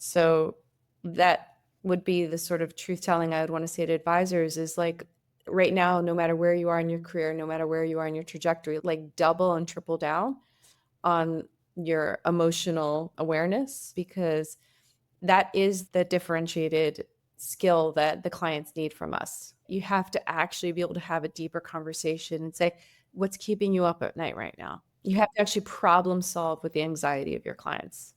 So that would be the sort of truth telling I would want to say to advisors is like right now, no matter where you are in your career, no matter where you are in your trajectory, like double and triple down on your emotional awareness, because that is the differentiated skill that the clients need from us. You have to actually be able to have a deeper conversation and say, what's keeping you up at night right now? You have to actually problem solve with the anxiety of your clients.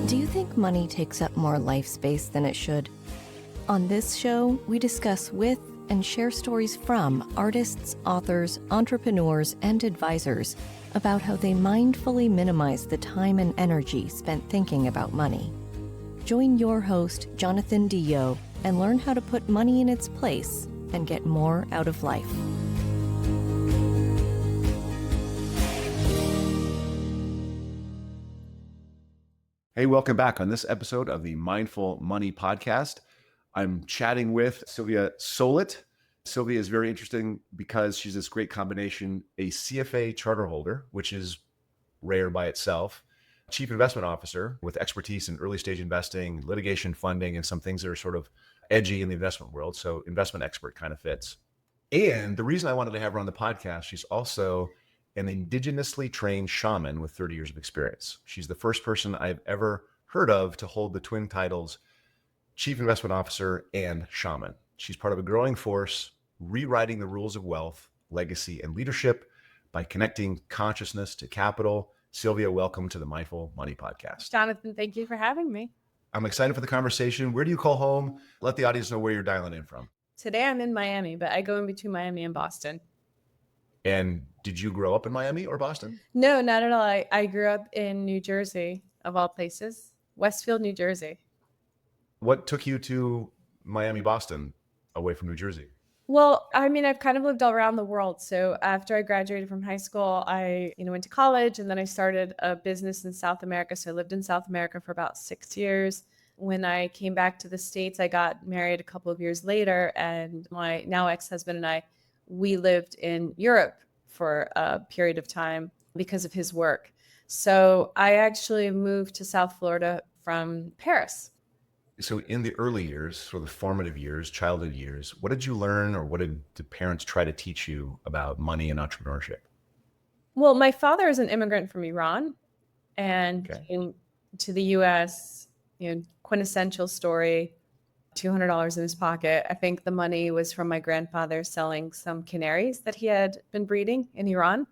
Do you think money takes up more life space than it should? On this show, we discuss with and share stories from artists, authors, entrepreneurs, and advisors about how they mindfully minimize the time and energy spent thinking about money. Join your host, Jonathan Dio, and learn how to put money in its place and get more out of life. Hey, welcome back. On this episode of the Mindful Money Podcast, I'm chatting with Sylvia Solit. Sylvia is very interesting because she's this great combination, a CFA charterholder, which is rare by itself, chief investment officer with expertise in early stage investing, litigation funding, and some things that are sort of edgy in the investment world. So investment expert kind of fits. And the reason I wanted to have her on the podcast, she's also an indigenously trained shaman with 30 years of experience. She's the first person I've ever heard of to hold the twin titles, chief investment officer and shaman. She's part of a growing force, rewriting the rules of wealth, legacy, and leadership by connecting consciousness to capital. Sylvia, welcome to the Mindful Money Podcast. Jonathan, thank you for having me. I'm excited for the conversation. Where do you call home? Let the audience know where you're dialing in from. Today I'm in Miami, but I go in between Miami and Boston. And did you grow up in Miami or Boston? No, not at all. I grew up in New Jersey, of all places, Westfield, New Jersey. What took you to Miami, Boston, away from New Jersey? Well, I mean, I've kind of lived all around the world. So after I graduated from high school, I went to college, and then I started a business in South America. So I lived in South America for about 6 years. When I came back to the States, I got married a couple of years later, and my now ex-husband and I, we lived in Europe for a period of time because of his work. So I actually moved to South Florida from Paris. So in the early years, sort of the formative years, childhood years, what did you learn or what did the parents try to teach you about money and entrepreneurship? Well, my father is an immigrant from Iran and came to the US, quintessential story, $200 in his pocket. I think the money was from my grandfather selling some canaries that he had been breeding in Iran.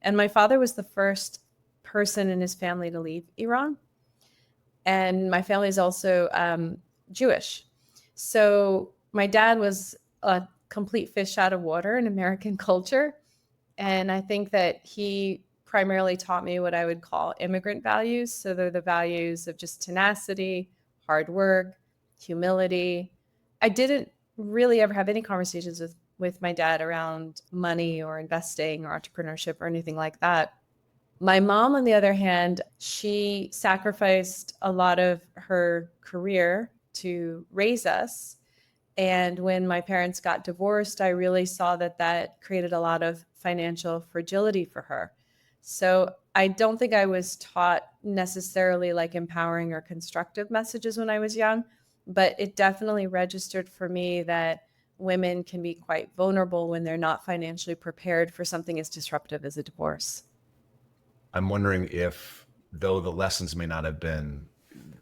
And my father was the first person in his family to leave Iran. And my family is also Jewish. So my dad was a complete fish out of water in American culture. And I think that he primarily taught me what I would call immigrant values. So they're the values of just tenacity, hard work, humility. I didn't really ever have any conversations with my dad around money or investing or entrepreneurship or anything like that. My mom, on the other hand, she sacrificed a lot of her career to raise us. And when my parents got divorced, I really saw that created a lot of financial fragility for her. So I don't think I was taught necessarily like empowering or constructive messages when I was young, but it definitely registered for me that women can be quite vulnerable when they're not financially prepared for something as disruptive as a divorce. I'm wondering if, though the lessons may not have been,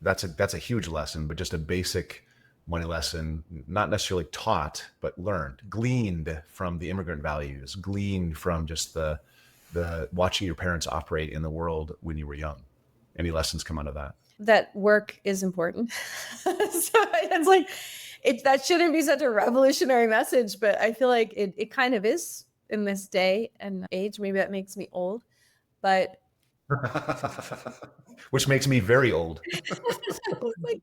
that's a huge lesson, but just a basic money lesson, not necessarily taught, but learned, gleaned from the immigrant values, gleaned from just the watching your parents operate in the world when you were young. Any lessons come out of that? That work is important. So it's like, that shouldn't be such a revolutionary message, but I feel like it kind of is in this day and age. Maybe that makes me old, but which makes me very old. like,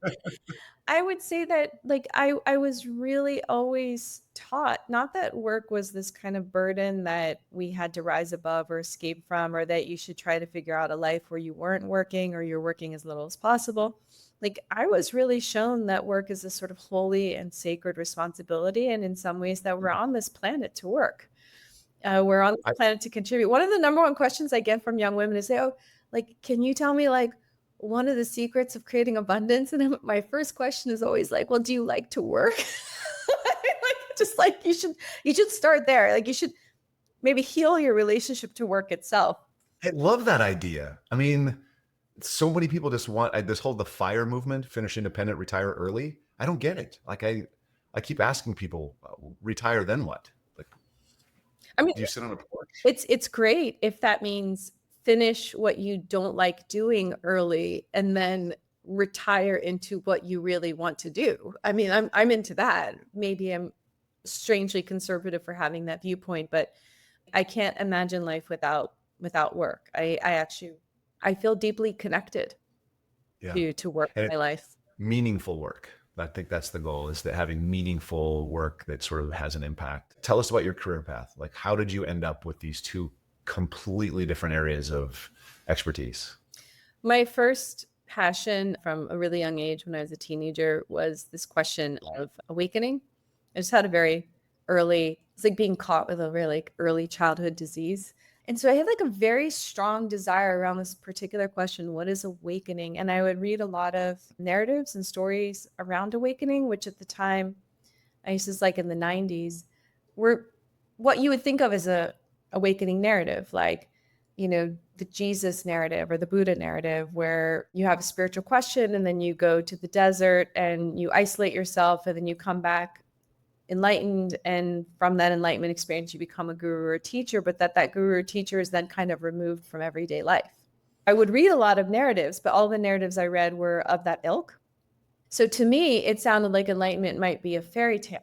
I would say that like I was really always taught not that work was this kind of burden that we had to rise above or escape from, or that you should try to figure out a life where you weren't working or you're working as little as possible. Like I was really shown that work is a sort of holy and sacred responsibility, and in some ways that we're on this planet to work. We're on this planet to contribute. One of the number one questions I get from young women is, "Oh, like, can you tell me like one of the secrets of creating abundance? And my first question is always like, well, do you like to work? Like, just like you should start there. Like you should maybe heal your relationship to work itself. I love that idea. I mean, so many people just want this whole the FIRE movement, finish independent, retire early. I don't get it. Like I keep asking people, retire then what? Like, I mean, do you sit on a porch? it's great if that means finish what you don't like doing early and then retire into what you really want to do. I mean, I'm into that. Maybe I'm strangely conservative for having that viewpoint, but I can't imagine life without work. I feel deeply connected Yeah. to work in And my life. meaningful work. I think that's the goal, is that having meaningful work that sort of has an impact. Tell us about your career path. Like, how did you end up with these two completely different areas of expertise? My first passion from a really young age when I was a teenager was this question of awakening. I just had a very early, it's like being caught with a really like early childhood disease. And so I had like a very strong desire around this particular question, what is awakening? And I would read a lot of narratives and stories around awakening, which at the time, I used to like in the 90s, were what you would think of as a awakening narrative, like, you know, the Jesus narrative or the Buddha narrative, where you have a spiritual question and then you go to the desert and you isolate yourself and then you come back enlightened, and from that enlightenment experience you become a guru or a teacher, but that guru or teacher is then kind of removed from everyday life. I would read a lot of narratives, but all the narratives I read were of that ilk. So to me it sounded like enlightenment might be a fairy tale.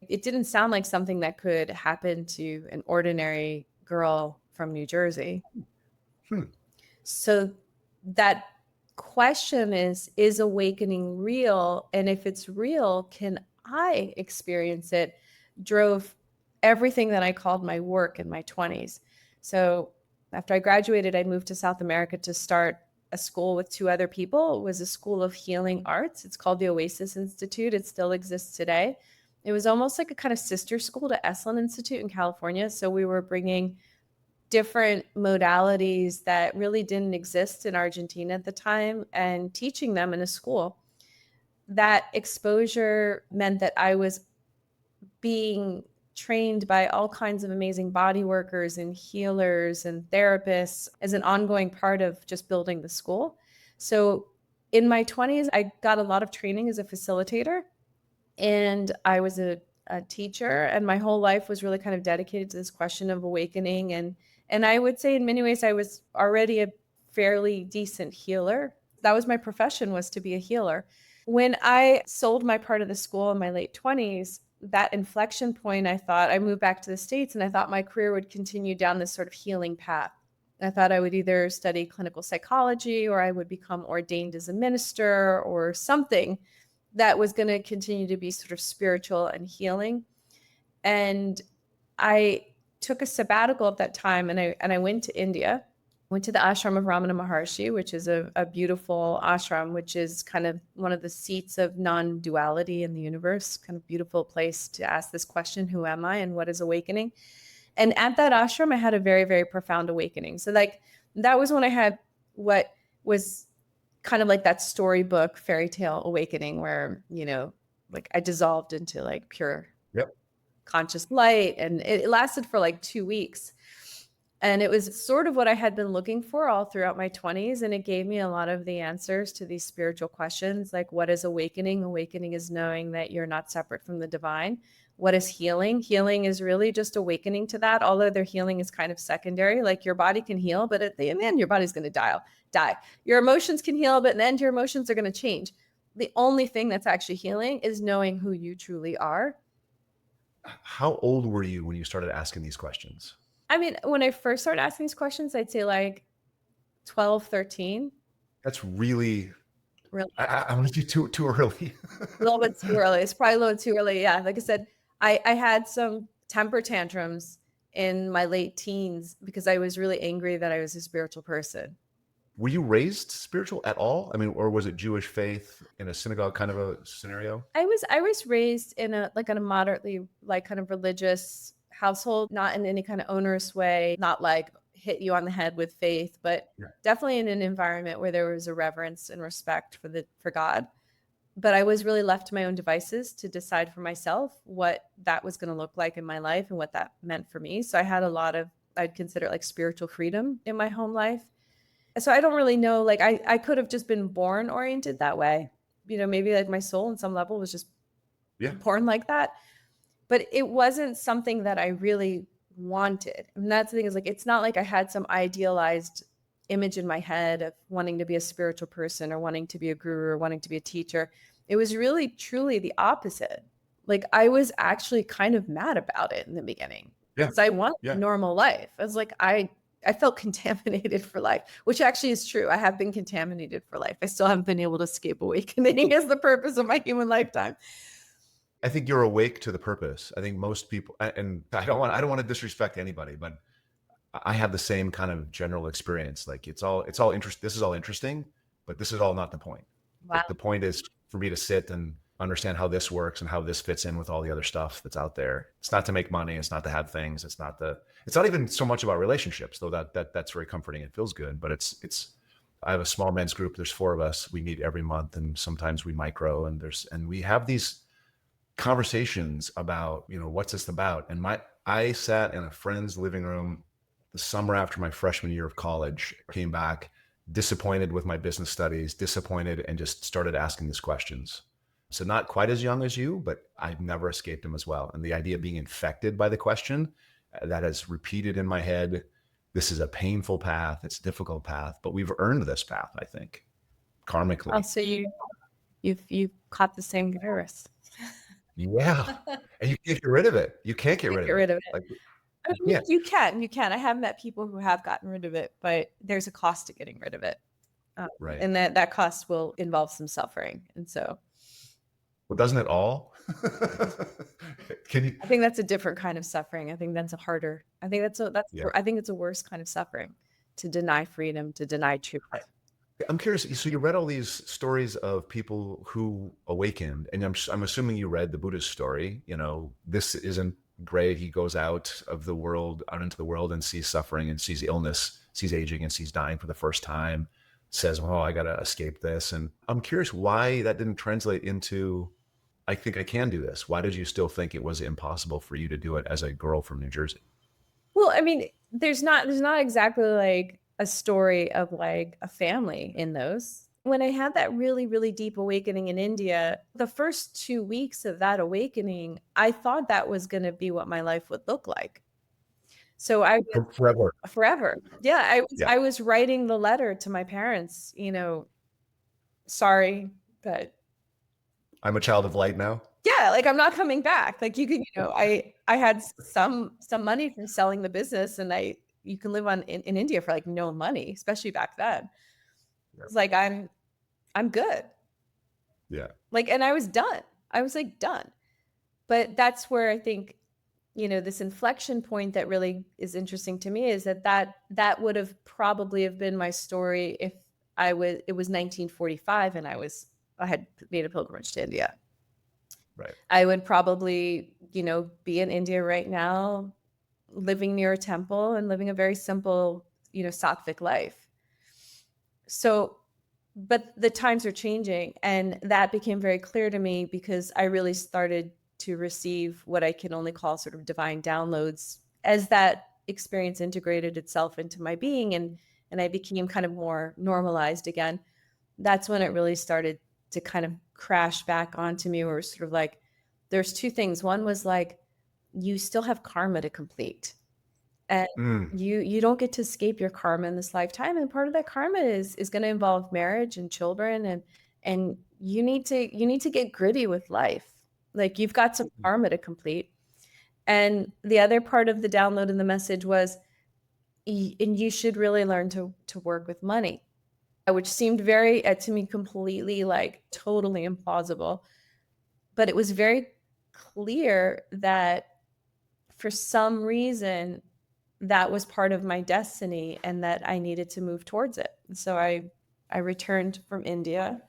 It didn't sound like something that could happen to an ordinary girl from New Jersey. Hmm. So that question is awakening real? And if it's real, can I experience it? Drove everything that I called my work in my 20s. So after I graduated, I moved to South America to start a school with two other people. It was a school of healing arts. It's called the Oasis Institute. It still exists today. It was almost like a kind of sister school to Esalen Institute in California. So we were bringing different modalities that really didn't exist in Argentina at the time and teaching them in a school. That exposure meant that I was being trained by all kinds of amazing body workers and healers and therapists as an ongoing part of just building the school. So in my 20s, I got a lot of training as a facilitator, and I was a teacher, and my whole life was really kind of dedicated to this question of awakening. And I would say in many ways I was already a fairly decent healer. That was my profession, was to be a healer. When I sold my part of the school in my late 20s, that inflection point, I thought, I moved back to the States and I thought my career would continue down this sort of healing path. I thought I would either study clinical psychology or I would become ordained as a minister or something that was going to continue to be sort of spiritual and healing. And I took a sabbatical at that time, and I went to India, went to the ashram of Ramana Maharshi, which is a beautiful ashram, which is kind of one of the seats of non-duality in the universe, kind of beautiful place to ask this question, who am I and what is awakening? And at that ashram, I had a very, very profound awakening. So like that was when I had what was kind of like that storybook fairy tale awakening where, you know, like I dissolved into like pure Yep. conscious light, and it lasted for like 2 weeks. And it was sort of what I had been looking for all throughout my 20s. And it gave me a lot of the answers to these spiritual questions, like what is awakening? Awakening is knowing that you're not separate from the divine. What is healing? Healing is really just awakening to that. Although their healing is kind of secondary, like your body can heal, but at the end, your body's going to die. Your emotions can heal, but in the end, your emotions are going to change. The only thing that's actually healing is knowing who you truly are. How old were you when you started asking these questions? I mean, when I first started asking these questions, I'd say like 12, 13. That's really, Really, I want to do too early. a little bit too early. It's probably a little too early. Yeah. Like I said, I had some temper tantrums in my late teens because I was really angry that I was a spiritual person. Were you raised spiritual at all? I mean, or was it Jewish faith in a synagogue kind of a scenario? I was raised in a like in a moderately like kind of religious household, not in any kind of onerous way, not like hit you on the head with faith, but definitely in an environment where there was a reverence and respect for God. But I was really left to my own devices to decide for myself what that was going to look like in my life and what that meant for me. So I had a lot of, I'd consider it like spiritual freedom in my home life. So I don't really know, like I could have just been born oriented that way. Maybe like my soul on some level was just born like that. But it wasn't something that I really wanted. And that's the thing, is like, it's not like I had some idealized image in my head of wanting to be a spiritual person or wanting to be a guru or wanting to be a teacher. It was really truly the opposite. Like, I was actually kind of mad about it in the beginning because I wanted a normal life. I was like, I felt contaminated for life, which actually is true. I have been contaminated for life. I still haven't been able to escape awakening as the purpose of my human lifetime. I think you're awake to the purpose. I think most people, and I don't want to disrespect anybody, but I have the same kind of general experience. Like it's all interest. This is all interesting, but this is all not the point. Wow. Like the point is for me to sit and understand how this works and how this fits in with all the other stuff that's out there. It's not to make money. It's not to have things. It's not even so much about relationships, though that's very comforting. It feels good, but I have a small men's group. There's 4 of us. We meet every month, and sometimes we micro, and we have these conversations about, what's this about? And I sat in a friend's living room the summer after my freshman year of college, came back disappointed with my business studies, disappointed, and just started asking these questions. So not quite as young as you, but I've never escaped them as well. And the idea of being infected by the question that has repeated in my head, this is a painful path, it's a difficult path, but we've earned this path, I think, karmically. Oh, so you've caught the same virus. Yeah. And you can't get rid of it. You can't get rid of it. Like, you can. I have met people who have gotten rid of it, but there's a cost to getting rid of it. Right. And that cost will involve some suffering. And so. Well, doesn't it all? I think that's a different kind of suffering. I think that's harder. I think I think it's a worse kind of suffering, to deny freedom, to deny truth. I'm curious. So you read all these stories of people who awakened, and I'm assuming you read the Buddhist story. This isn't great. He goes out into the world and sees suffering and sees illness, sees aging and sees dying for the first time, says, "Oh, I got to escape this." And I'm curious why that didn't translate into, I think I can do this. Why did you still think it was impossible for you to do it as a girl from New Jersey? Well, I mean, there's not exactly like a story of like a family in those. When I had that really, really deep awakening in India, the first 2 weeks of that awakening, I thought that was going to be what my life would look like. So forever. Yeah. I was writing the letter to my parents, sorry, but I'm a child of light now. Yeah. Like, I'm not coming back. Like, you can, I had some money from selling the business, and you can live in India for like no money, especially back then. Yeah. It's like, I'm good. Yeah. Like, and I was done. I was like done. But that's where I think, this inflection point that really is interesting to me is that would have probably have been my story if it was 1945 and I had made a pilgrimage to India. Right. I would probably, be in India right now, living near a temple and living a very simple, sattvic life. So, but the times are changing, and that became very clear to me because I really started to receive what I can only call sort of divine downloads as that experience integrated itself into my being, and I became kind of more normalized again. That's when it really started to kind of crash back onto me, where sort of like, there's 2 things. One was like, you still have karma to complete. And you don't get to escape your karma in this lifetime. And part of that karma is going to involve marriage and children. And you need to get gritty with life. Like, you've got some karma to complete. And the other part of the download in the message was, and you should really learn to work with money, which seemed very, to me, completely like totally implausible. But it was very clear that for some reason that was part of my destiny and that I needed to move towards it. So I returned from India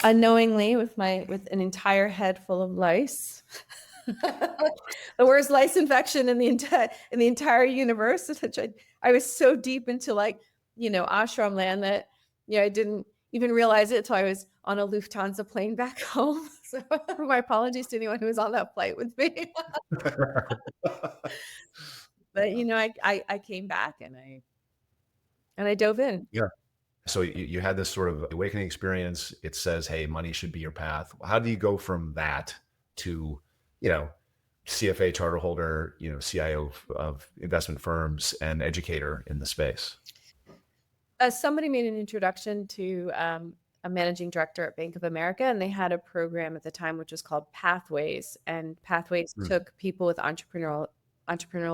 unknowingly with an entire head full of lice. The worst lice infection in the entire universe, which I was so deep into like, ashram land that, I didn't even realize it until I was on a Lufthansa plane back home. So my apologies to anyone who was on that flight with me. But I came back and I dove in. Yeah. So you had this sort of awakening experience. It says, hey, money should be your path. How do you go from that to, CFA charter holder, CIO of investment firms and educator in the space? Somebody made an introduction to a managing director at Bank of America, and they had a program at the time which was called Pathways. And Pathways took people with entrepreneurial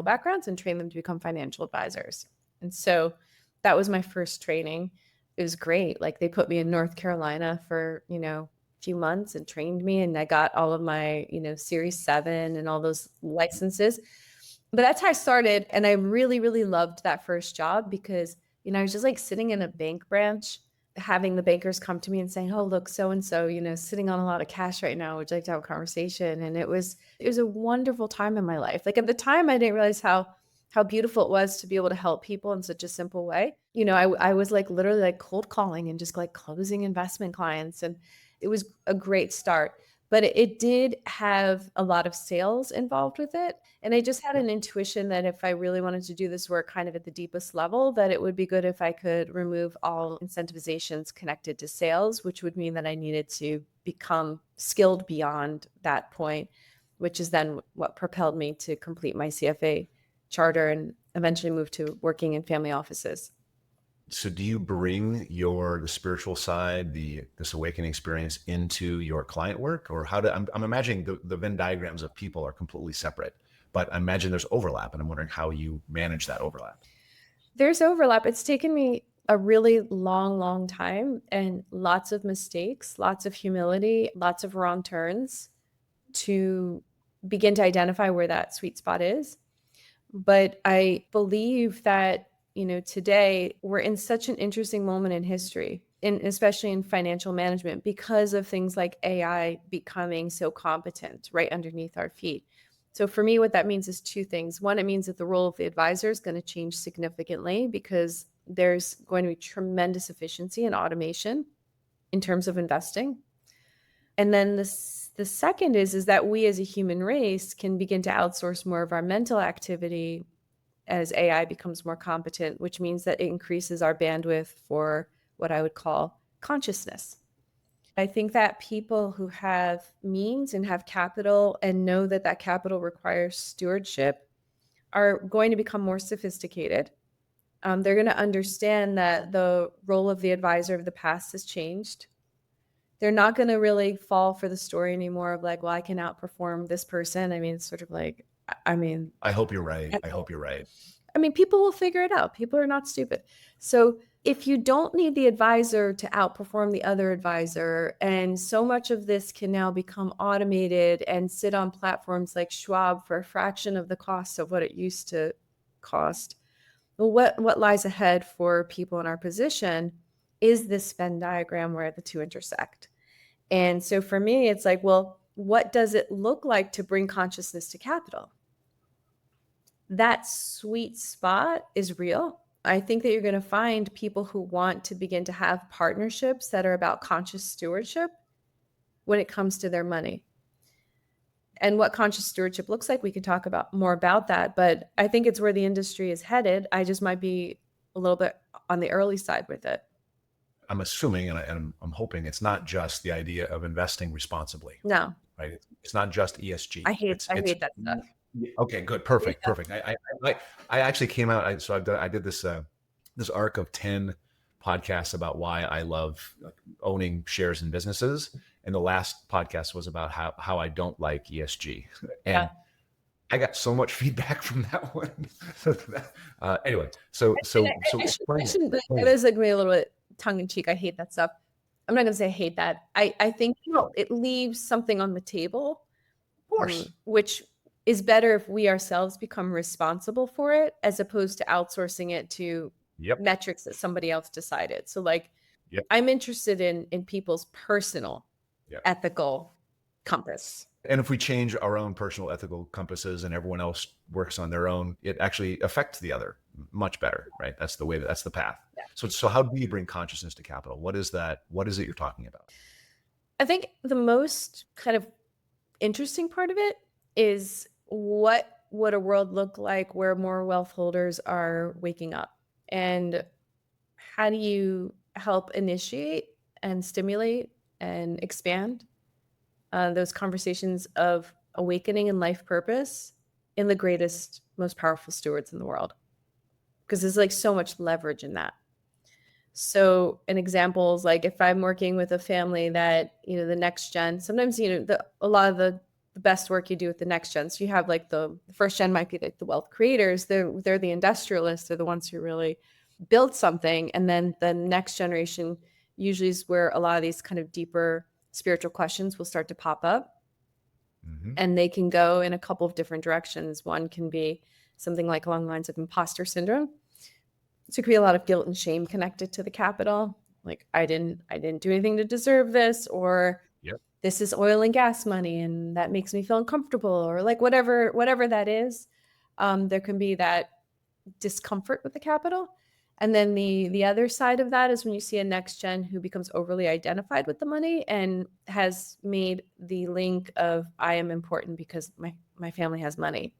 backgrounds and trained them to become financial advisors. And so that was my first training. It was great. Like they put me in North Carolina for, a few months and trained me, and I got all of my, Series 7 and all those licenses. But that's how I started. And I really, really loved that first job because, I was just like sitting in a bank branch, having the bankers come to me and saying, oh, look, so-and-so, sitting on a lot of cash right now. Would you like to have a conversation? And it was a wonderful time in my life. Like at the time, I didn't realize how beautiful it was to be able to help people in such a simple way. I was like literally like cold calling and just like closing investment clients. And it was a great start. But it did have a lot of sales involved with it. And I just had an intuition that if I really wanted to do this work kind of at the deepest level, that it would be good if I could remove all incentivizations connected to sales, which would mean that I needed to become skilled beyond that point, which is then what propelled me to complete my CFA charter and eventually move to working in family offices. So do you bring the spiritual side, this awakening experience into your client work, or I'm imagining the Venn diagrams of people are completely separate, but I imagine there's overlap, and I'm wondering how you manage that overlap. There's overlap. It's taken me a really long, long time and lots of mistakes, lots of humility, lots of wrong turns to begin to identify where that sweet spot is. But I believe that, today we're in such an interesting moment in history, especially in financial management, because of things like AI becoming so competent right underneath our feet. So for me, what that means is two things. One, it means that the role of the advisor is going to change significantly because there's going to be tremendous efficiency and automation in terms of investing. And then the second is that we as a human race can begin to outsource more of our mental activity as AI becomes more competent, which means that it increases our bandwidth for what I would call consciousness. I think that people who have means and have capital and know that that capital requires stewardship are going to become more sophisticated. They're going to understand that the role of the advisor of the past has changed. They're not going to really fall for the story anymore of like, well, I can outperform this person. I mean, it's sort of like, I hope you're right. People will figure it out. People are not stupid. So if you don't need the advisor to outperform the other advisor, and so much of this can now become automated and sit on platforms like Schwab for a fraction of the cost of what it used to cost, well, what lies ahead for people in our position is this Venn diagram where the two intersect. And so for me, it's like, well, what does it look like to bring consciousness to capital? That sweet spot is real. I think that you're going to find people who want to begin to have partnerships that are about conscious stewardship when it comes to their money. And what conscious stewardship looks like, we can talk about more about that, but I think it's where the industry is headed. I just might be a little bit on the early side with it. I'm assuming, and I'm hoping it's not just the idea of investing responsibly. No. Right? It's not just ESG. I hate that stuff. Okay, good. Perfect. I actually came out. I did this arc of 10 podcasts about why I love owning shares in businesses. And the last podcast was about how I don't like ESG. And I got so much feedback from that one. Anyway, so it is like me a little bit tongue in cheek. I hate that stuff. I'm not going to say I hate that. I think it leaves something on the table, of course, which is better if we ourselves become responsible for it, as opposed to outsourcing it to metrics that somebody else decided. So I'm interested in people's personal ethical compass. And if we change our own personal ethical compasses and everyone else works on their own, it actually affects the other. much better, right? That's the way, that's the path. Yeah. So how do you bring consciousness to capital? What is that? What is it you're talking about? I think the most kind of interesting part of it is what would a world look like where more wealth holders are waking up? And how do you help initiate and stimulate and expand those conversations of awakening and life purpose in the greatest, most powerful stewards in the world? Because there's like so much leverage in that. So an example is like if I'm working with a family that, the next gen, sometimes, a lot of the best work you do with the next gen. So you have like the first gen might be like the wealth creators. They're the industrialists. They're the ones who really build something. And then the next generation usually is where a lot of these kind of deeper spiritual questions will start to pop up. Mm-hmm. And they can go in a couple of different directions. One can be something like along the lines of imposter syndrome. So it could be a lot of guilt and shame connected to the capital. Like I didn't do anything to deserve this, or Yep. this is oil and gas money and that makes me feel uncomfortable, or like whatever that is. There can be that discomfort with the capital. And then the other side of that is when you see a next gen who becomes overly identified with the money and has made the link of I am important because my family has money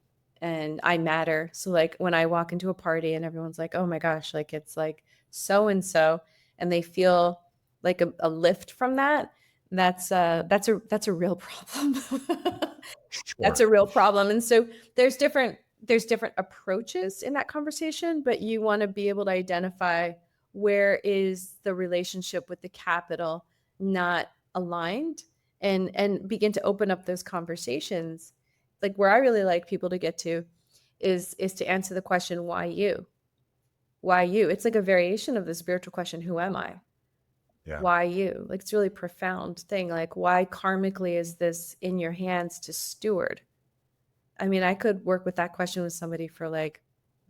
and I matter. So like when I walk into a party and everyone's like, oh my gosh, like it's like so and so, and they feel like a lift from that. That's a real problem. That's Sure. a real problem. And so there's different approaches in that conversation, but you want to be able to identify where is the relationship with the capital not aligned, and begin to open up those conversations. Like where I really like people to get to is to answer the question, why you? Why you? It's like a variation of the spiritual question, who am I? Yeah. Why you? Like it's a really profound thing. Like why karmically is this in your hands to steward? I mean, I could work with that question with somebody for like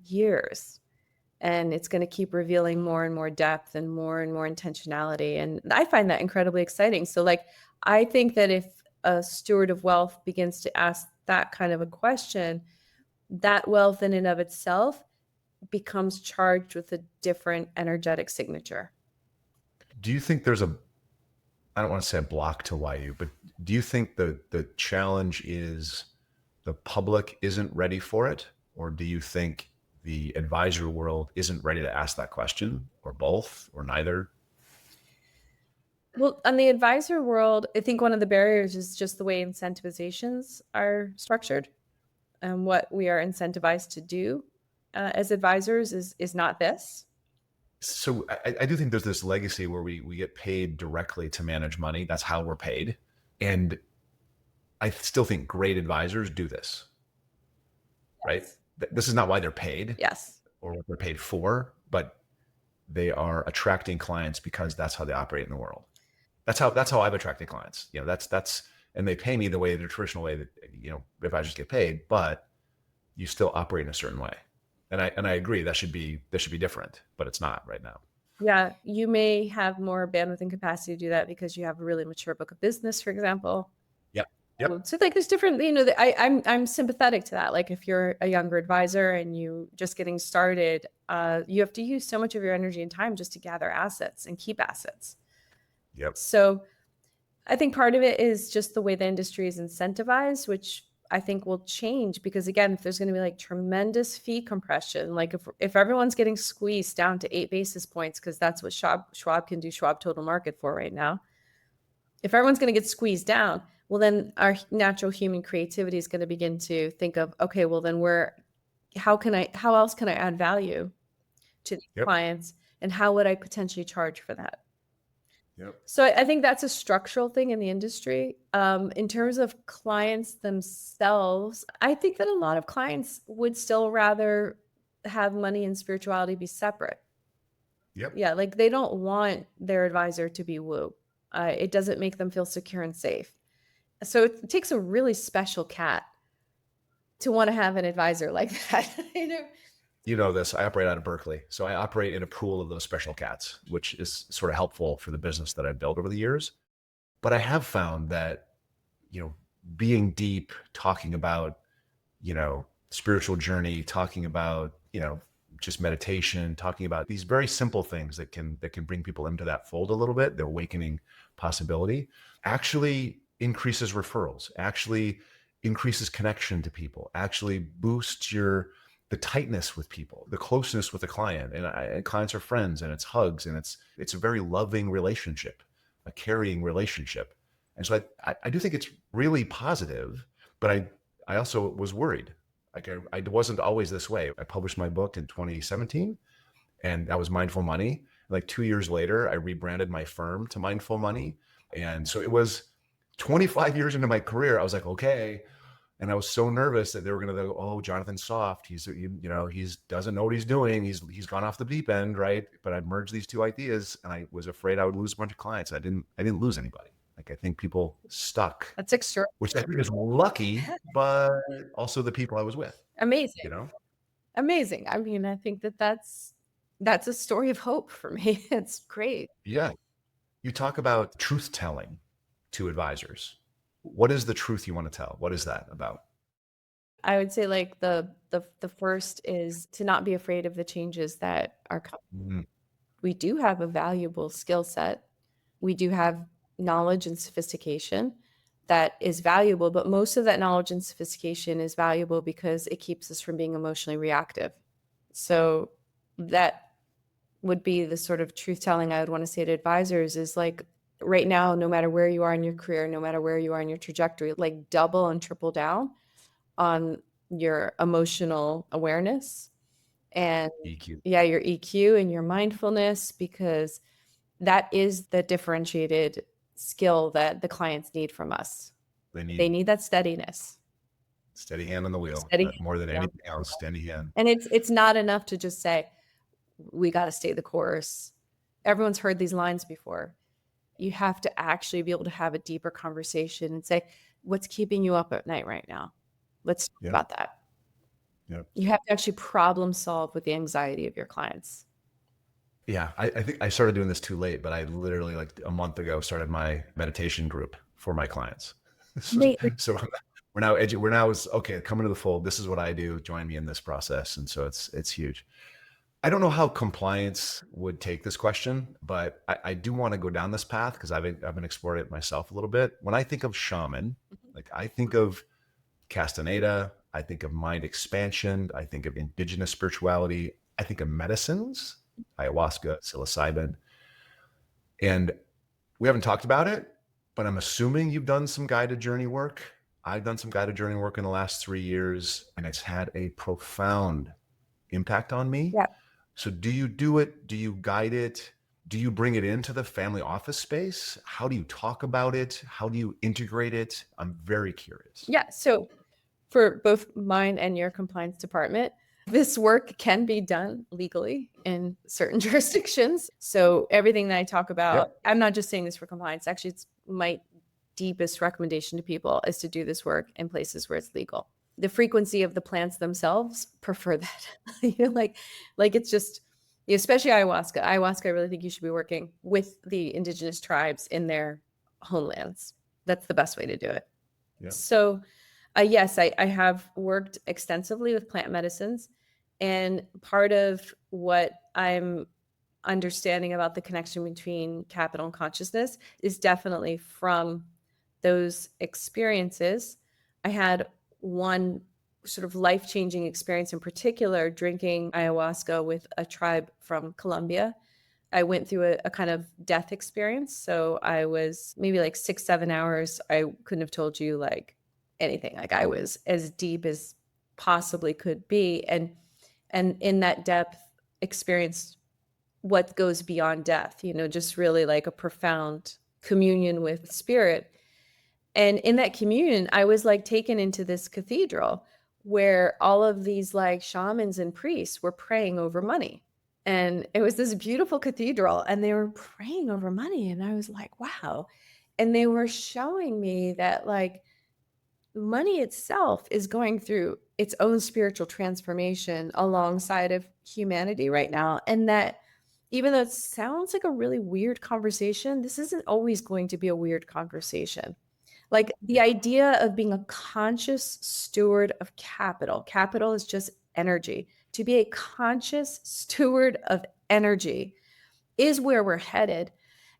years, and it's going to keep revealing more and more depth and more intentionality. And I find that incredibly exciting. So, like, I think that if a steward of wealth begins to ask that kind of a question, that wealth in and of itself becomes charged with a different energetic signature. Do you think there's I don't want to say a block to why you, but do you think the challenge is the public isn't ready for it? Or do you think the advisor world isn't ready to ask that question, or both, or neither? Well, on the advisor world, I think one of the barriers is just the way incentivizations are structured. And what we are incentivized to do as advisors is not this. So I do think there's this legacy where we get paid directly to manage money. That's how we're paid. And I still think great advisors do this, right? Yes. This is not why they're paid Yes. or what they're paid for, but they are attracting clients because that's how they operate in the world. That's how I've attracted clients. That's and they pay me the way, the traditional way that advisors get paid, but you still operate in a certain way. And I agree that should be different, but it's not right now. Yeah, you may have more bandwidth and capacity to do that because you have a really mature book of business, for example. Yep. Yep. So like there's different, I'm sympathetic to that. Like if you're a younger advisor and you just getting started, you have to use so much of your energy and time just to gather assets and keep assets. Yep. So I think part of it is just the way the industry is incentivized, which I think will change because again, if there's going to be like tremendous fee compression, like if everyone's getting squeezed down to 8 basis points, because that's what Schwab can do Schwab total market for right now. If everyone's going to get squeezed down, well, then our natural human creativity is going to begin to think of, okay, well, then how else can I add value to these Yep. clients, and how would I potentially charge for that? Yep. So I think that's a structural thing in the industry. In terms of clients themselves, I think that a lot of clients would still rather have money and spirituality be separate. Yep. Yeah, like they don't want their advisor to be woo. It doesn't make them feel secure and safe. So it takes a really special cat to want to have an advisor like that. You know this. I operate out of Berkeley, so I operate in a pool of those special cats, which is sort of helpful for the business that I've built over the years. But I have found that, being deep, talking about, spiritual journey, talking about, just meditation, talking about these very simple things that can bring people into that fold a little bit, the awakening possibility, actually increases referrals, actually increases connection to people, actually boosts the tightness with people, the closeness with the client, and clients are friends, and it's hugs, and it's a very loving relationship, a carrying relationship. And so I do think it's really positive, but I also was worried. Like I wasn't always this way. I published my book in 2017, and that was Mindful Money. Like 2 years later, I rebranded my firm to Mindful Money. And so it was 25 years into my career. I was like, okay. And I was so nervous that they were going to go, oh, Jonathan's soft. He's doesn't know what he's doing. He's gone off the deep end, right? But I merged these two ideas, and I was afraid I would lose a bunch of clients. I didn't lose anybody. Like I think people stuck. That's extra. Which I think is lucky, but also the people I was with. Amazing. Amazing. I mean, I think that's a story of hope for me. It's great. Yeah. You talk about truth telling to advisors. What is the truth you want to tell? What is that about? I would say like the first is to not be afraid of the changes that are coming. Mm, We do have a valuable skill set. We do have knowledge and sophistication that is valuable, but most of that knowledge and sophistication is valuable because it keeps us from being emotionally reactive. So that would be the sort of truth telling I would want to say to advisors is like right now, no matter where you are in your career, no matter where you are in your trajectory, like double and triple down on your emotional awareness and EQ. your EQ and your mindfulness, because that is the differentiated skill that the clients need from us. They need that steadiness. Steady hand on the wheel. Steady, More than yeah. anything else, steady hand. And it's not enough to just say, we got to stay the course. Everyone's heard these lines before. You have to actually be able to have a deeper conversation and say, what's keeping you up at night right now? Let's talk about that. Yep. You have to actually problem solve with the anxiety of your clients. Yeah, I think I started doing this too late, but I literally like a month ago started my meditation group for my clients. So we're now okay, come into the fold. This is what I do. Join me in this process. And so it's huge. I don't know how compliance would take this question, but I do want to go down this path because I've been exploring it myself a little bit. When I think of shaman, like I think of Castaneda, I think of mind expansion, I think of indigenous spirituality, I think of medicines, ayahuasca, psilocybin. And we haven't talked about it, but I'm assuming you've done some guided journey work. I've done some guided journey work in the last 3 years, and it's had a profound impact on me. Yeah. So do you do it? Do you guide it? Do you bring it into the family office space? How do you talk about it? How do you integrate it? I'm very curious. Yeah. So for both mine and your compliance department, this work can be done legally in certain jurisdictions. So everything that I talk about, I'm not just saying this for compliance. Actually, it's my deepest recommendation to people is to do this work in places where it's legal. The frequency of the plants themselves prefer that. like it's just, especially ayahuasca. Ayahuasca, I really think you should be working with the indigenous tribes in their homelands. That's the best way to do it. Yeah. So yes, I have worked extensively with plant medicines. And part of what I'm understanding about the connection between capital and consciousness is definitely from those experiences. I had one sort of life-changing experience in particular, drinking ayahuasca with a tribe from Colombia. I went through a kind of death experience. So I was maybe like 6-7 hours. I couldn't have told you like anything. Like I was as deep as possibly could be. And in that depth experienced what goes beyond death, just really like a profound communion with spirit. And in that communion, I was like taken into this cathedral where all of these like shamans and priests were praying over money. And it was this beautiful cathedral and they were praying over money. And I was like, wow. And they were showing me that like money itself is going through its own spiritual transformation alongside of humanity right now. And that even though it sounds like a really weird conversation, this isn't always going to be a weird conversation. Like the idea of being a conscious steward of capital. Capital is just energy. to be a conscious steward of energy is where we're headed.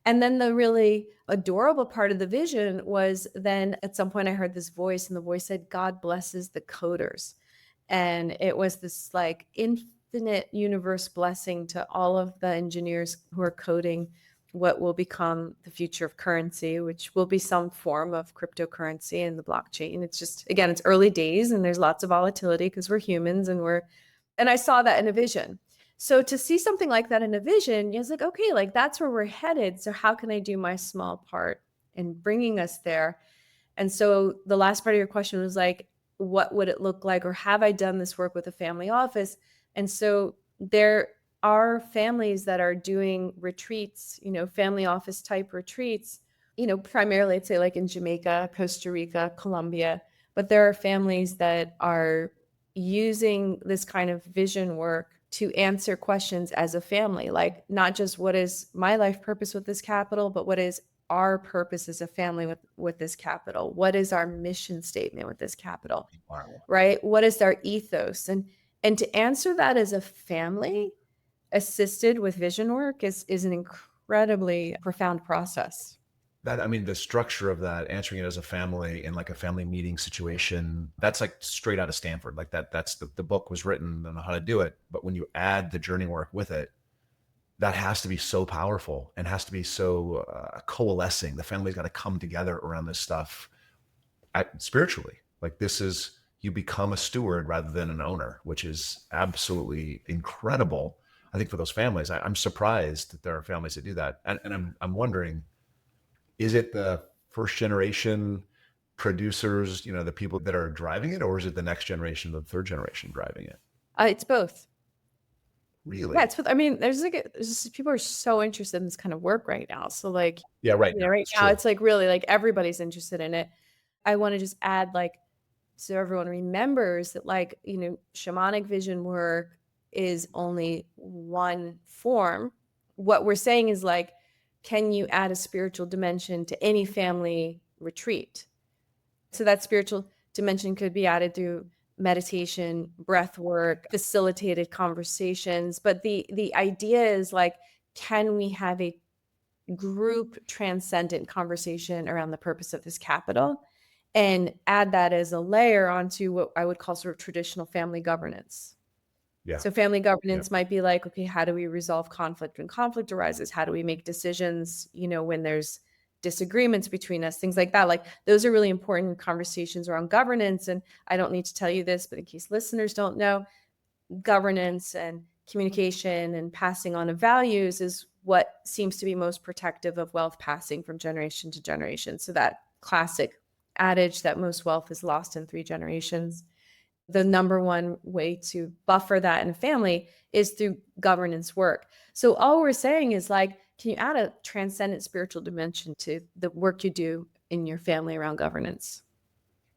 And then the really adorable part of the vision was then at some point I heard this voice, and the voice said, God blesses the coders. And it was this like infinite universe blessing to all of the engineers who are coding what will become the future of currency, which will be some form of cryptocurrency and the blockchain. It's just, again, it's early days and there's lots of volatility because we're humans and I saw that in a vision. So to see something like that in a vision, it's like, okay, like that's where we're headed. So how can I do my small part in bringing us there? And so the last part of your question was like, what would it look like? Or have I done this work with a family office? And so there are families that are doing retreats, family office type retreats, primarily I'd say like in Jamaica, Costa Rica, Colombia, but there are families that are using this kind of vision work to answer questions as a family, like not just what is my life purpose with this capital, but what is our purpose as a family with this capital? What is our mission statement with this capital? Wow. Right? What is our ethos? And to answer that as a family assisted with vision work is an incredibly profound process. The structure of that, answering it as a family in like a family meeting situation, that's like straight out of Stanford. Like that's the book was written on how to do it. But when you add the journey work with it, that has to be so powerful and has to be so coalescing. The family's got to come together around this stuff spiritually. Like this is, you become a steward rather than an owner, which is absolutely incredible. I think for those families, I'm surprised that there are families that do that. And I'm wondering, is it the first generation producers, the people that are driving it, or is it the next generation, the third generation driving it? It's both. Really? Yeah, it's both. I mean, there's just, people are so interested in this kind of work right now. So like, Yeah, right. Right now it's like really like everybody's interested in it. I want to just add like, so everyone remembers that like, shamanic vision work is only one form. What we're saying is like, can you add a spiritual dimension to any family retreat? So that spiritual dimension could be added through meditation, breath work, facilitated conversations. But the idea is like, can we have a group transcendent conversation around the purpose of this capital and add that as a layer onto what I would call sort of traditional family governance? Yeah. So family governance might be like, okay, how do we resolve conflict when conflict arises? How do we make decisions, when there's disagreements between us, things like that. Like those are really important conversations around governance. And I don't need to tell you this, but in case listeners don't know, governance and communication and passing on of values is what seems to be most protective of wealth passing from generation to generation. So that classic adage that most wealth is lost in 3 generations. The number one way to buffer that in a family is through governance work. So all we're saying is like, can you add a transcendent spiritual dimension to the work you do in your family around governance?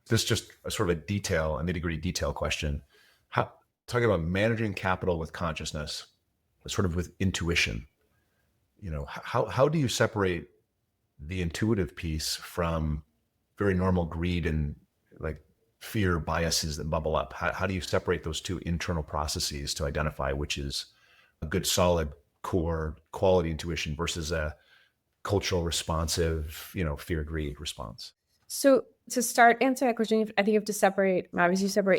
This is just a sort of a nitty-gritty detail question. Talking about managing capital with consciousness, sort of with intuition, how do you separate the intuitive piece from very normal greed and like fear biases that bubble up? How do you separate those two internal processes to identify which is a good, solid, core quality intuition versus a cultural responsive, fear, greed response? So to start answering that question, I think you have to separate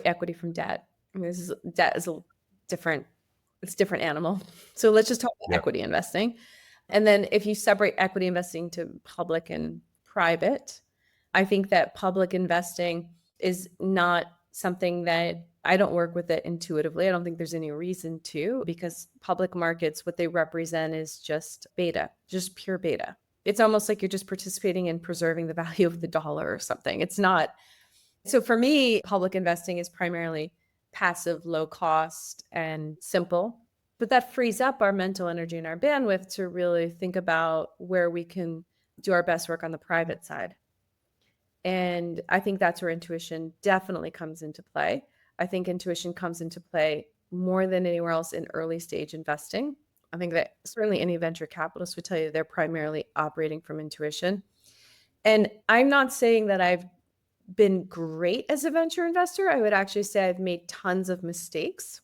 equity from debt. I mean, debt is it's a different animal. So let's just talk about equity investing. And then if you separate equity investing to public and private, I think that public investing is not something that I don't work with it intuitively. I don't think there's any reason to, because public markets, what they represent is just beta, just pure beta. It's almost like you're just participating in preserving the value of the dollar or something. It's not. So for me, public investing is primarily passive, low cost, and simple. But that frees up our mental energy and our bandwidth to really think about where we can do our best work on the private side. And I think that's where intuition definitely comes into play. I think intuition comes into play more than anywhere else in early stage investing. I think that certainly any venture capitalist would tell you they're primarily operating from intuition. And I'm not saying that I've been great as a venture investor. I would actually say I've made tons of mistakes.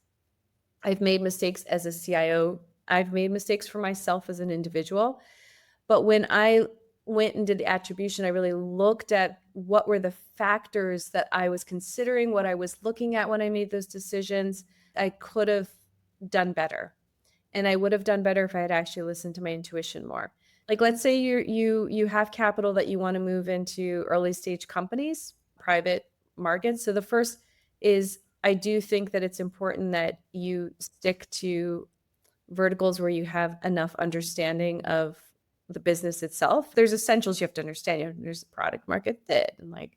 I've made mistakes as a CIO. I've made mistakes for myself as an individual. But when I went and did the attribution, I really looked at what were the factors that I was considering, what I was looking at when I made those decisions. I could have done better. And I would have done better if I had actually listened to my intuition more. Like, let's say you have capital that you want to move into early stage companies, private markets. So the first is, I do think that it's important that you stick to verticals where you have enough understanding of the business itself. There's essentials you have to understand. There's product market fit and like,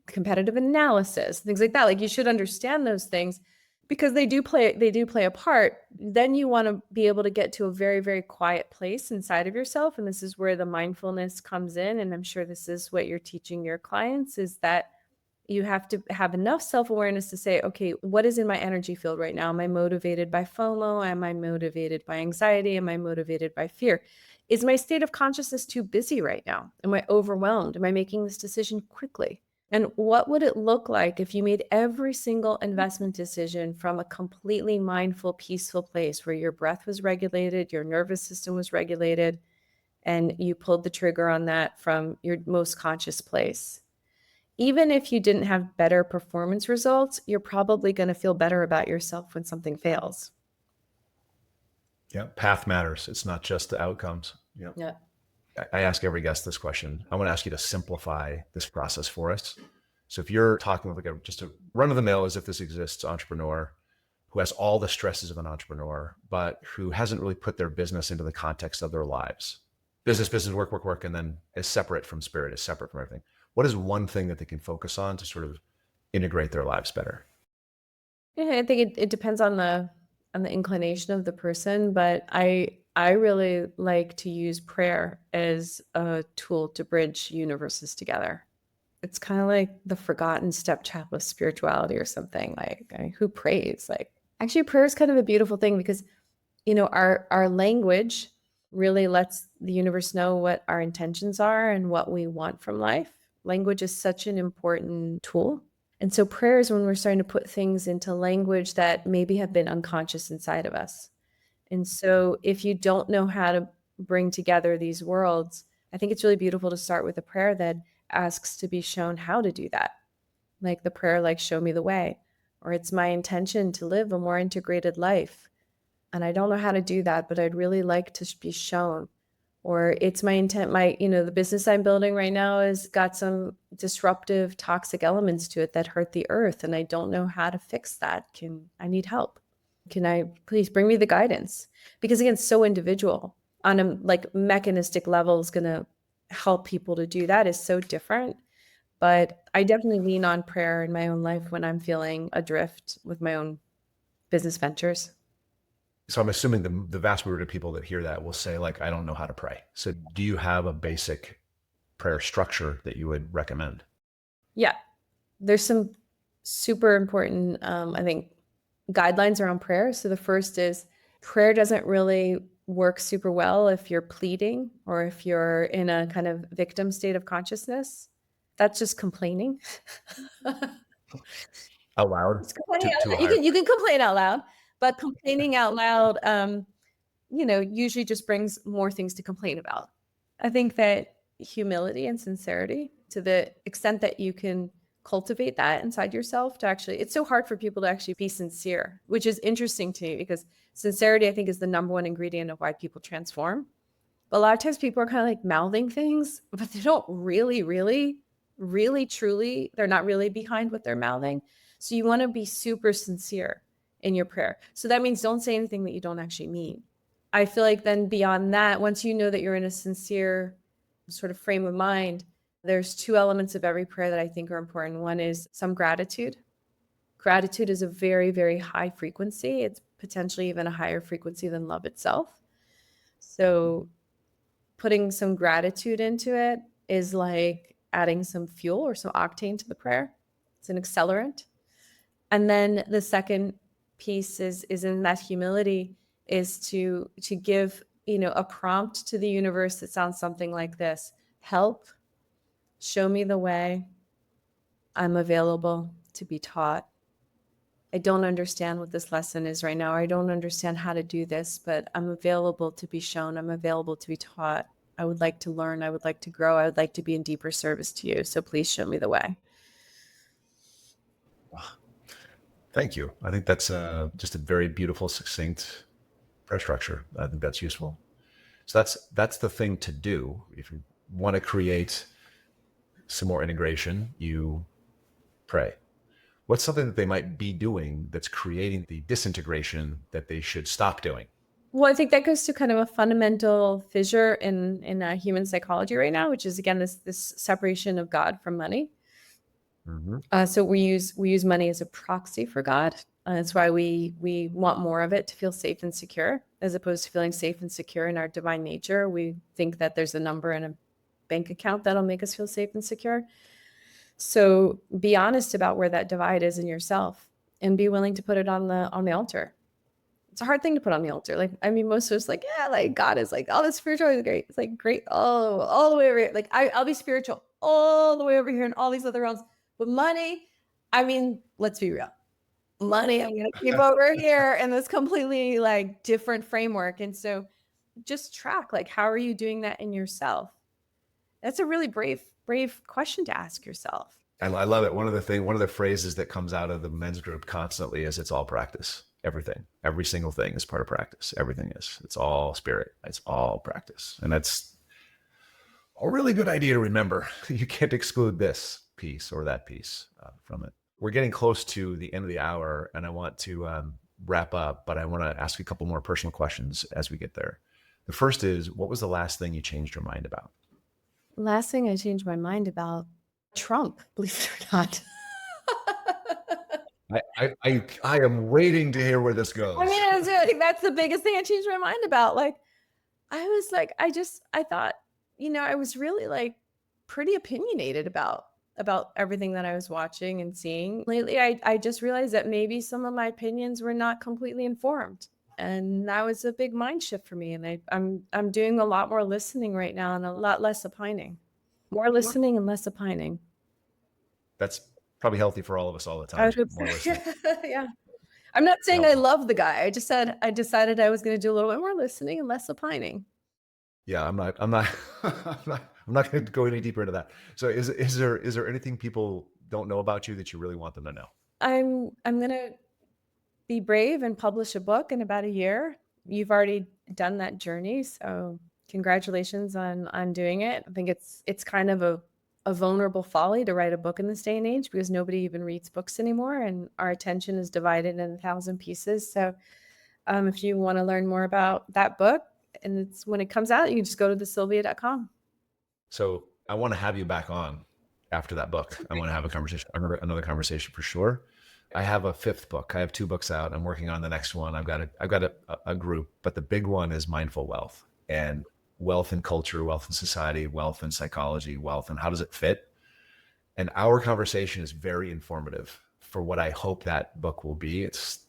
competitive analysis, things like that. Like, you should understand those things because they do play a part. Then you want to be able to get to a very, very quiet place inside of yourself. And this is where the mindfulness comes in. And I'm sure this is what you're teaching your clients, is that you have to have enough self-awareness to say, okay, what is in my energy field right now? Am I motivated by FOMO? Am I motivated by anxiety? Am I motivated by fear? Is my state of consciousness too busy right now? Am I overwhelmed? Am I making this decision quickly? And what would it look like if you made every single investment decision from a completely mindful, peaceful place where your breath was regulated, your nervous system was regulated, and you pulled the trigger on that from your most conscious place? Even if you didn't have better performance results, you're probably going to feel better about yourself when something fails. Yeah. Path matters. It's not just the outcomes. Yeah. Yeah. I ask every guest this question. I want to ask you to simplify this process for us. So if you're talking with just a run of the mill, as if this exists, entrepreneur who has all the stresses of an entrepreneur, but who hasn't really put their business into the context of their lives. Business, work, and then is separate from spirit, is separate from everything. What is one thing that they can focus on to sort of integrate their lives better? Yeah, I think it depends on the inclination of the person, but I really like to use prayer as a tool to bridge universes together. It's kind of like the forgotten stepchild of spirituality or something. Like, who prays? Like, actually, prayer is kind of a beautiful thing because our language really lets the universe know what our intentions are and what we want from life. Language is such an important tool. And so prayer is when we're starting to put things into language that maybe have been unconscious inside of us. And so if you don't know how to bring together these worlds, I think it's really beautiful to start with a prayer that asks to be shown how to do that. Like the prayer, like, show me the way, or it's my intention to live a more integrated life. And I don't know how to do that, but I'd really like to be shown. Or it's my intent, the business I'm building right now has got some disruptive, toxic elements to it that hurt the earth. And I don't know how to fix that. I need help? Can I please bring me the guidance? Because again, it's so individual. On a mechanistic level is going to help people to do that is so different. But I definitely lean on prayer in my own life when I'm feeling adrift with my own business ventures. So I'm assuming the vast majority of people that hear that will say, like, I don't know how to pray. So do you have a basic prayer structure that you would recommend? Yeah, there's some super important, I think, guidelines around prayer. So the first is prayer doesn't really work super well if you're pleading or if you're in a kind of victim state of consciousness. That's just complaining. Out loud? It's complaining To out a loud. higher. You can complain out loud, but complaining out loud, usually just brings more things to complain about. I think that humility and sincerity, to the extent that you can cultivate that inside yourself, it's so hard for people to actually be sincere, which is interesting to me because sincerity, I think, is the number one ingredient of why people transform. But a lot of times people are kind of like mouthing things, but they don't really, really, really, truly, they're not really behind what they're mouthing. So you want to be super sincere in your prayer. So that means don't say anything that you don't actually mean. I feel like then beyond that, once you know that you're in a sincere sort of frame of mind, there's two elements of every prayer that I think are important. One is some gratitude. Gratitude is a very, very high frequency. It's potentially even a higher frequency than love itself. So putting some gratitude into it is like adding some fuel or some octane to the prayer. It's an accelerant. And then the second piece is in that humility, is to give a prompt to the universe that sounds something like this: help, show me the way, I'm available to be taught. I don't understand what this lesson is right now. I don't understand how to do this, but I'm available to be shown. I'm available to be taught. I would like to learn. I would like to grow. I would like to be in deeper service to you. So please show me the way. Thank you. I think that's just a very beautiful, succinct prayer structure. I think that's useful. So that's the thing to do. If you want to create some more integration, you pray. What's something that they might be doing that's creating the disintegration that they should stop doing? Well, I think that goes to kind of a fundamental fissure in human psychology right now, which is, again, this separation of God from money. Mm-hmm. So we use money as a proxy for God. That's why we want more of it to feel safe and secure, as opposed to feeling safe and secure in our divine nature. We think that there's a number in a bank account that'll make us feel safe and secure. So be honest about where that divide is in yourself, and be willing to put it on the altar. It's a hard thing to put on the altar. Like, I mean, most of us like, yeah, like God is like, oh, this spirituality is great. It's like great. Oh, all the way over here. Like I'll be spiritual all the way over here in all these other realms. But money, I mean, let's be real. Money, I'm going to keep over here in this completely like different framework. And so just track, like, how are you doing that in yourself? That's a really brave question to ask yourself. I love it. One of the phrases that comes out of the men's group constantly is it's all practice. Everything, every single thing is part of practice. Everything is. It's all spirit. It's all practice. And that's a really good idea to remember. You can't exclude this piece or that piece from it. We're getting close to the end of the hour, and I want to wrap up, but I want to ask you a couple more personal questions as we get there. The first is, what was the last thing you changed your mind about? Last thing I changed my mind about, Trump, believe it or not. I am waiting to hear where this goes. I mean, I think that's the biggest thing I changed my mind about. Like, I was like, I thought, I was really like pretty opinionated about everything that I was watching and seeing lately. I just realized that maybe some of my opinions were not completely informed. And that was a big mind shift for me. And I'm doing a lot more listening right now and a lot less opining. More listening and less opining. That's probably healthy for all of us all the time. Yeah. I'm not saying I love the guy. I just said I decided I was going to do a little bit more listening and less opining. Yeah, I'm not going to go any deeper into that. So is there anything people don't know about you that you really want them to know? I'm going to be brave and publish a book in about a year. You've already done that journey, so congratulations on doing it. I think it's kind of a vulnerable folly to write a book in this day and age, because nobody even reads books anymore, and our attention is divided in 1,000 pieces. So if you want to learn more about that book, and it's when it comes out, you can just go to thesylvia.com. So I want to have you back on after that book. I want to have another conversation for sure. I have a 5th book. I have 2 books out. I'm working on the next one. I've got a group, but the big one is mindful wealth, and wealth in culture, wealth in society, wealth in psychology, wealth, and how does it fit? And our conversation is very informative for what I hope that book will be. It's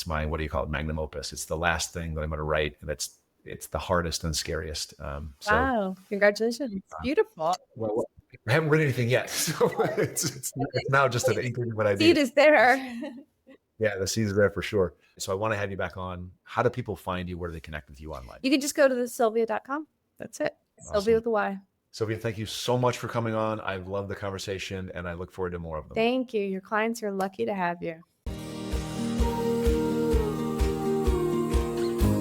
my, what do you call it, magnum opus. It's the last thing that I'm going to write, and it's the hardest and scariest. Wow, congratulations. It's beautiful. Well, I haven't written anything yet, so it's now just an inkling of what I need. Seed is there. Yeah, the seed is there for sure. So I want to have you back on. How do people find you? Where do they connect with you online? You can just go to thesylvia.com. That's it. Awesome. Sylvia with a Y. Sylvia, thank you so much for coming on. I love the conversation, and I look forward to more of them. Thank you. Your clients are lucky to have you.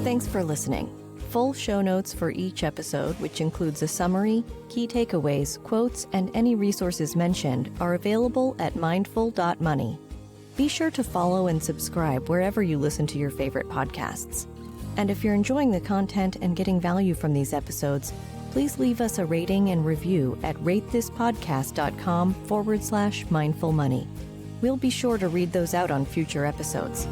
Thanks for listening. Full show notes for each episode, which includes a summary, key takeaways, quotes, and any resources mentioned, are available at mindful.money. Be sure to follow and subscribe wherever you listen to your favorite podcasts. And if you're enjoying the content and getting value from these episodes, please leave us a rating and review at ratethispodcast.com/mindfulmoney. We'll be sure to read those out on future episodes.